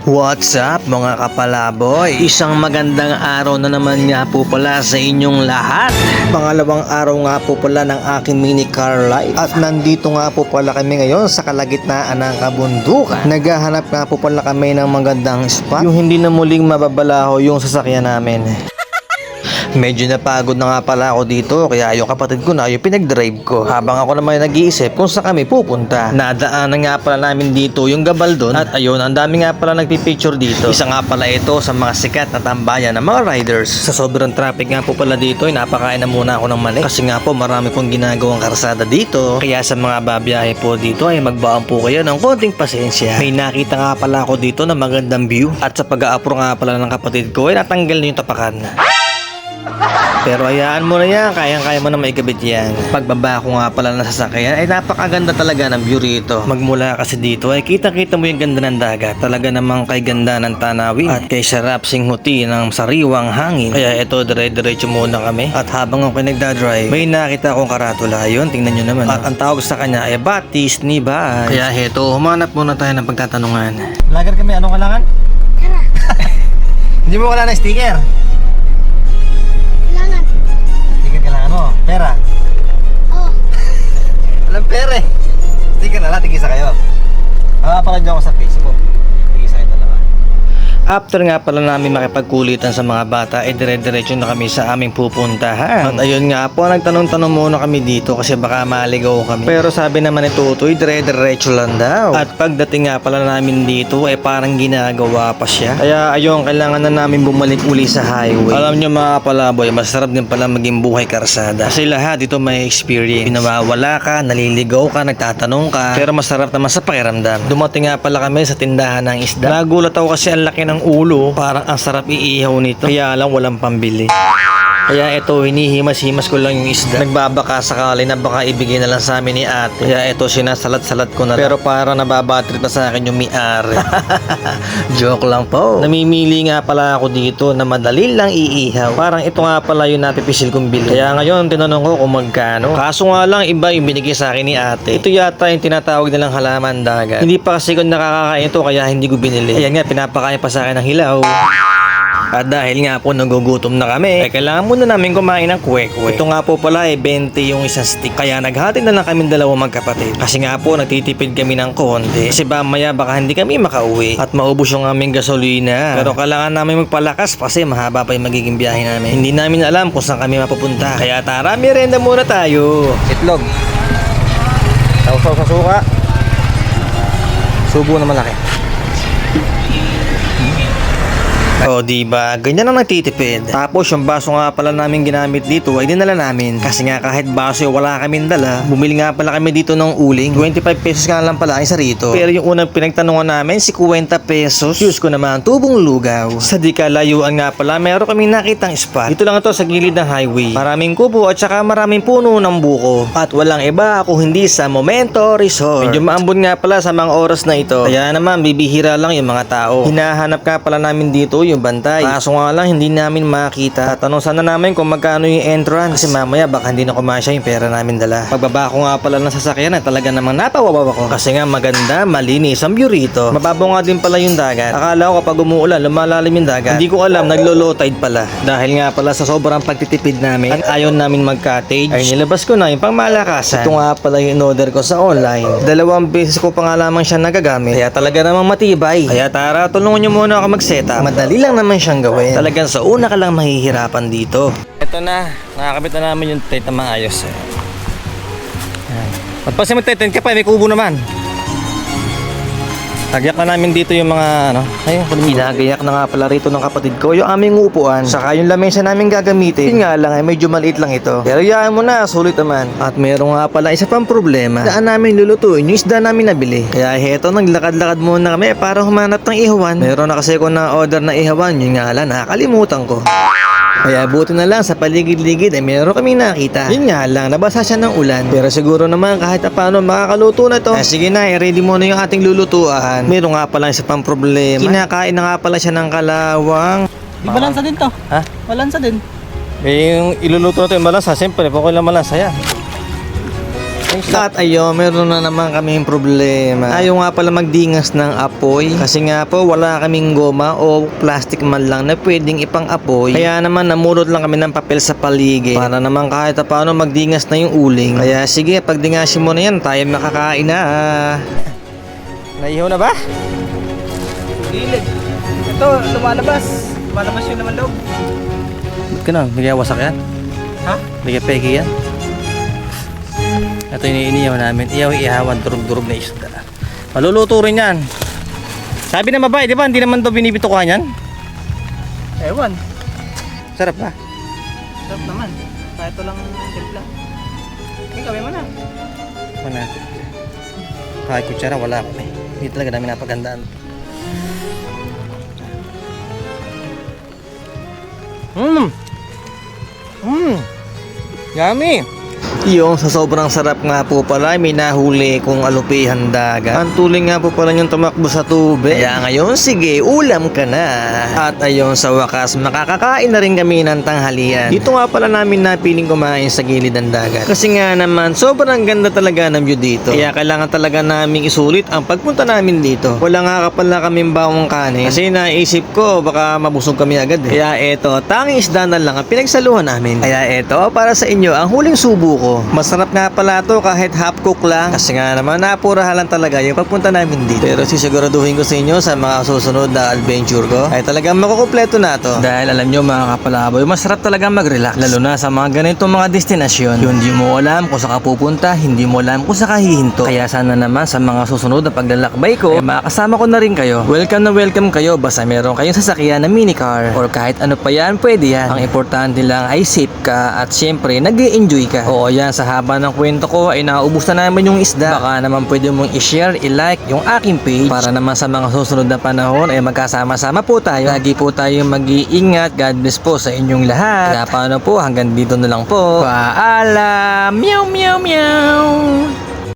What's up mga kapalaboy? Isang magandang araw na naman nga po pala sa inyong lahat. Pangalawang araw nga po pala ng aking mini car life. At nandito nga po pala kami ngayon sa kalagitnaan ng kabundukan. Naghahanap nga po pala kami ng magandang spot. Yung hindi na muling mababalaho yung sasakyan namin. Medyo napagod na nga pala ako dito, kaya yung kapatid ko na yung pinag-drive ko. Habang ako naman nag-iisip kung saan kami pupunta. Nadaanan nga pala namin dito yung Gabaldon. At ayun, ang dami nga pala nagpipicture dito. Isa nga pala ito sa mga sikat na tambayan ng mga riders. Sa sobrang traffic nga po pala dito, napakain na muna ako ng mani. Kasi nga po marami pong ginagawang karsada dito. Kaya sa mga babiyahe po dito ay magbaon po kayo ng konting pasensya. May nakita nga pala ako dito na magandang view. At sa pag-a-apro nga pala ng kapatid ko ay natanggal na yung tapakan. Pero hayaan mo na yan, kayang-kaya mo na maikabit yan. Pagbaba ko nga pala ng sasakyan ay napakaganda talaga ng view rito. Magmula kasi dito ay kita-kita mo yung ganda ng dagat. Talaga namang kay ganda ng tanawin at kay sarap singhuti ng sariwang hangin. Kaya ito dire-diretso muna kami. At habang ako nagdadrive, may nakita akong karatula. Yun, tingnan nyo naman. At ang tawag sa kanya ay Batis ni Bas. Kaya heto, humanap muna tayo ng pagtatanungan. Vlogger kami, anong kailangan? Tara. Hindi mo wala na sticker? Kailangan mo, pera. Oh. Walang pera eh. Sticker na lang, tigisa kayo. Pala nyo ako sa Facebook. Tigisa kayo dalawa. After nga pala namin makipagkulitan sa mga bata, dire-diretso na kami sa aming pupuntahan. At ayun nga po, nagtanong-tanong muna kami dito kasi baka maligaw kami. Pero sabi naman ni Tutoy, dire-diretso lang daw. At pagdating nga pala namin dito, parang ginagawa pa siya. Kaya ayun, kailangan na namin bumalik uli sa highway. Alam nyo mga palaboy, masarap din pala maging buhay karsada. Kasi lahat dito may experience. Pinawawala ka, naliligaw ka, nagtatanong ka. Pero masarap naman sa pakiramdam. Dumating nga pala kami sa tindahan ng isda. Nagulat ako kasi ang laki ng ulo, parang ang sarap iihaw nito. Kaya lang walang pambili. Kaya ito, hinihimas-himas ko lang yung isda. Nagbabaka sakali na baka ibigay na lang sa amin ni ate. Kaya ito, sinasalat-salat ko na lang. Pero parang nababatrip na sa akin yung may-ari. Joke lang po. Namimili nga pala ako dito na madali lang iihaw. Parang ito nga pala yung napipisil kong bili. Kaya ngayon, tinanong ko kung magkano. Kaso nga lang, iba yung binigay sa akin ni ate. Ito yata yung tinatawag nilang halaman dagat. Hindi pa kasi ko nakakakain ito, kaya hindi ko binili. Ayan nga, pinapakain pa sa akin ng hilaw. At dahil nga po nagugutom na kami, kailangan muna namin kumain ng kwek-kwek. Ito nga po pala 20 yung isang stick. Kaya naghatid na lang kami dalawang magkapatid. Kasi nga po nagtitipid kami ng konti. Kasi mamaya baka hindi kami makauwi at maubos yung aming gasolina. Pero kailangan namin magpalakas kasi mahaba pa yung magiging biyahe namin. Hindi namin alam kung saan kami mapupunta. Kaya tara, merienda muna tayo. Itlog. Sausaw sa suka. Subo na malaki. O diba, ganyan ang nagtitipid. Tapos yung baso nga pala namin ginamit dito ay dinala namin. Kasi nga kahit baso wala kaming dala, bumili nga pala kami dito ng uling. 25 pesos nga lang pala isa rito. Pero yung unang pinagtanungan namin, 50 pesos. Diyos ko naman, tubong lugaw. Sa di kalayuan nga pala, meron kaming nakitang spot. Dito lang ito sa gilid ng highway. Maraming kubo at saka maraming puno ng buko. At walang iba kung hindi sa Momento Resort. Medyo maambon nga pala sa mga oras na ito. Kaya naman, bibihira lang yung mga tao. Hinahanap nga pala namin dito yung bantay. Kaso nga lang hindi namin makita. Tatanong sana namin kung magkano yung entrance. Kasi mamaya baka hindi na kumasya yung pera namin dala. Pagbaba ko nga pala ng sasakyan ay talaga namang napawawaw ako. Kasi nga maganda, malinis ang view rito. Mababaw nga din pala yung dagat. Akala ko kapag umuulan, lumalalim yung dagat. Hindi ko alam, naglo-low tide pala. Dahil nga pala sa sobrang pagtitipid namin at ayaw namin mag-cottage, ay nilabas ko na yung pangmalakasan. Ito nga pala yung order ko sa online. 2 beses ko pa nga lamang siya nagagamit. Kaya talaga namang matibay. Kaya tara, tulungan nyo muna ako mag-setup. Madali lang naman siyang gawin. Talagang sa una ka lang mahihirapan dito. Ito na, nakakabit na namin yung tent na maayos. Pagpasin mo tent ka pa, may kubo naman. Tagayak na namin dito yung mga ayun, ginagayak na nga pala rito ng kapatid ko yung aming upuan. Saka yung lamesa namin gagamitin. Yun nga lang ay medyo maliit lang ito. Pero yaan mo na, sulit naman. At meron nga pala isa pang problema. Daan namin lulutuin yung isda namin nabili. Kaya heto, naglakad-lakad muna kami para humanap ng ihawan. Meron na kasi ko na order na ihawan. Yun nga lang, nakakalimutan ko. Kaya buti na lang sa paligid-ligid ay meron kami nakita. Yun nga lang, nabasa siya ng ulan. Pero siguro naman kahit paano makakaluto na to. Sige na, ready mo na yung ating lulutuan. Meron nga pala isa pang problema. Kinakain na nga pala siya ng kalawang. Di balansa din to. Ha? Balansa din. Yung iluluto natin yung malansa, siyempre, okay lang malansa yan. At ayun, meron na naman kaming problema. Ayaw nga pala magdingas ng apoy. Kasi nga po, wala kaming goma o plastic man lang na pwedeng ipang-apoy. Kaya naman, namulot lang kami ng papel sa paligid. Para naman kahit paano magdingas na yung uling. Kaya sige, pagdingasin mo na yan, tayo makakain na. Naihaw na ba? Gilid. Ito, lumalabas. Lumalabas yung naman loob. Ba't ka na? Bigay wasak yan? Ha? Bigay peki yan? Ito yung iniihaw namin. Ihawan, durog-durog na isda. Maluluto rin yan. Sabi ng babae, di ba? Hindi naman daw binibitukuhan yan? Ewan. Sarap ba? Sarap naman. Kahit ito lang timpla. Okay, kami mo na. Wala. Kahit kutsara, wala ako eh. Hindi talaga namin napagandaan. Yummy! Yung sa sobrang sarap nga po pala, may nahuli kong alupihan dagat. Ang tuling nga po pala yung tumakbo sa tubig. Kaya ngayon, sige, ulam ka na. At ayun, sa wakas, makakakain na rin kami ng tanghalian. Dito nga pala namin napiling kumain sa gilid ng dagat. Kasi nga naman, sobrang ganda talaga ng view dito. Kaya kailangan talaga namin isulit ang pagpunta namin dito. Wala nga pala kaming bawang kanin. Kasi naisip ko, baka mabusog kami agad eh. Kaya eto, tanging isda na lang ang pinagsaluhan namin. Kaya eto, para sa inyo, ang huling subo ko. Masarap nga pala to kahit half cook lang. Kasi nga naman napurahan lang talaga yung pagpunta namin dito. Pero sisiguraduhin ko sa inyo sa mga susunod na adventure ko ay talagang makukumpleto na to. Dahil alam nyo mga kapalaboy, masarap talaga mag-relax. Lalo na sa mga ganitong mga destinasyon. Yung hindi mo alam kung saan ka pupunta, hindi mo alam kung saan ka hihinto. Kaya sana naman sa mga susunod na paglalakbay ko, ay makasama ko na rin kayo. Welcome na welcome kayo basta meron kayong sasakyan na minicar. Or kahit ano pa yan, pwede yan. Ang importante lang ay safe ka at syempre nag-i-enjoy ka. Oo yan, sa haba ng kwento ko ay naubos na naman yung isda. Baka naman pwede mong i-share, i-like yung aking page para naman sa mga susunod na panahon ay magkasama-sama po tayo. Lagi po tayong mag-iingat. God bless po sa inyong lahat. Kaya paano po, hanggang dito na lang po. Paalam! Meow meow meow!